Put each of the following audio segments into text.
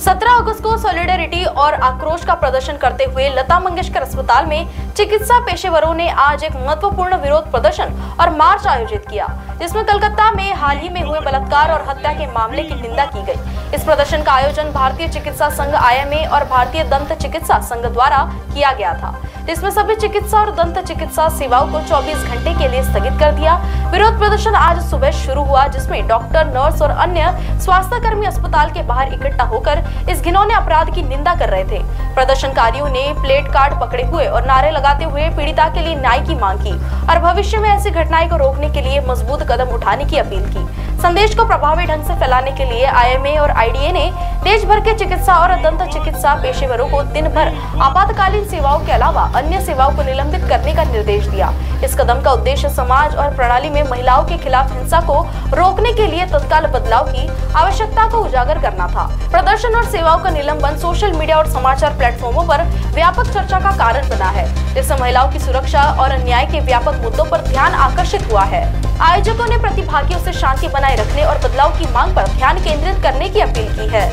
17 अगस्त को सॉलिडेरिटी और आक्रोश का प्रदर्शन करते हुए लता मंगेशकर अस्पताल में चिकित्सा पेशेवरों ने आज एक महत्वपूर्ण विरोध प्रदर्शन और मार्च आयोजित किया, जिसमें कलकत्ता में हाल ही में हुए बलात्कार और हत्या के मामले की निंदा की गई। इस प्रदर्शन का आयोजन भारतीय चिकित्सा संघ (IMA) और भारतीय दंत चिकित्सा संघ द्वारा किया गया था, जिसमें सभी चिकित्सा और दंत चिकित्सा सेवाओं को 24 घंटे के लिए स्थगित कर दिया। विरोध प्रदर्शन आज सुबह शुरू हुआ, जिसमें डॉक्टर, नर्स और अन्य स्वास्थ्य कर्मी अस्पताल के बाहर इकट्ठा होकर इस घिनौने अपराध की निंदा कर रहे थे। प्रदर्शनकारियों ने प्लेट कार्ड पकड़े हुए और नारे लगाते हुए पीड़िता के लिए न्याय की मांग की और भविष्य में ऐसी घटनाएं को रोकने के लिए मजबूत कदम उठाने की अपील की। संदेश को प्रभावी ढंग से फैलाने के लिए IMA और IDA ने देश भर के चिकित्सा और दंत चिकित्सा पेशेवरों को दिन भर आपातकालीन सेवाओं के अलावा अन्य सेवाओं को निलंबित करने का निर्देश दिया। इस कदम का उद्देश्य समाज और प्रणाली में महिलाओं के खिलाफ हिंसा को रोकने के लिए तत्काल बदलाव की आवश्यकता को उजागर करना था। प्रदर्शन और सेवाओं का निलंबन सोशल मीडिया और समाचार प्लेटफॉर्मों पर व्यापक चर्चा का कारण बना है, जिससे महिलाओं की सुरक्षा और न्याय के व्यापक मुद्दों पर ध्यान आकर्षित हुआ है। आयोजकों ने प्रतिभागियों से शांति बनाए रखने और बदलाव की मांग पर ध्यान केंद्रित करने की अपील की है।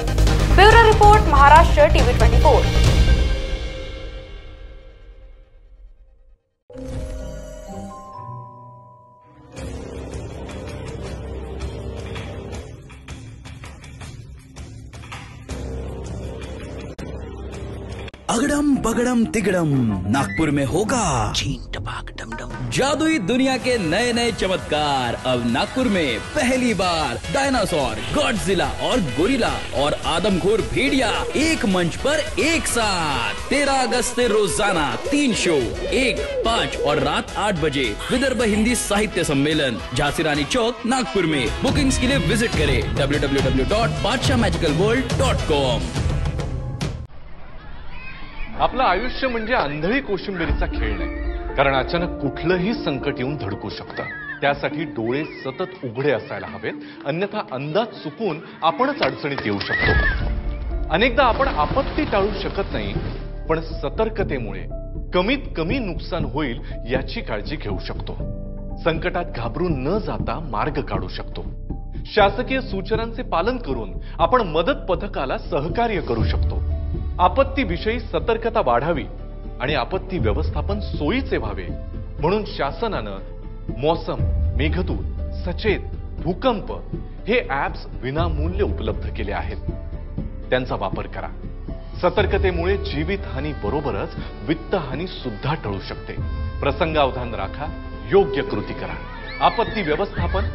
Bureau report, Maharashtra TV 24। अगड़म बगड़म तिगड़म नागपुर में होगा चीन टपाक डमडम। जादुई दुनिया के नए नए चमत्कार अब नागपुर में पहली बार। डायनासोर, गॉडजिला और गोरिल्ला और आदमखोर भेड़िया एक मंच पर एक साथ। 13 अगस्त से रोजाना 3 शो, 1, 5 और रात 8 बजे। विदर्भ हिंदी साहित्य सम्मेलन, झांसी रानी चौक, नागपुर में। बुकिंग्स के लिए विजिट करें www.badshahmagicalworld.com। आपलं आयुष्य म्हणजे आंधळी कोशिंबिरीचा खेळ नाही, कारण अचानक कुठलंही संकट येऊन धडकू शकतं। त्यासाठी डोळे सतत उघडे असायला हवेत, अन्यथा अंदाज चुकून आपणच अडचणीत येऊ शकतो। अनेकदा आपण आपत्ती टाळू शकत नाही, पण सतर्कतेमुळे कमीत कमी नुकसान होईल याची काळजी घेऊ शकतो। संकटात घाबरून न जाता मार्ग काढू शकतो। शासकीय सूचनांचे पालन करून आपण मदत पथकाला सहकार्य करू शकतो। आपत्तीविषयी सतर्कता वाढावी आणि आपत्ती व्यवस्थापन सोयीचे व्हावे म्हणून शासनाने मौसम, मेघदूत, सचेत, भूकंप हे ॲप्स विनामूल्य उपलब्ध केले आहेत। त्यांचा वापर करा। सतर्कतेमुळे जीवितहानी बरोबरच वित्तहानी सुद्धा टळू शकते। प्रसंगावधान राखा, योग्य कृती करा। आपत्ती व्यवस्थापन,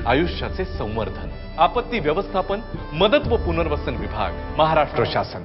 आयुष्याचे संवर्धन। आपत्ती व्यवस्थापन, मदत व पुनर्वसन विभाग, महाराष्ट्र शासन।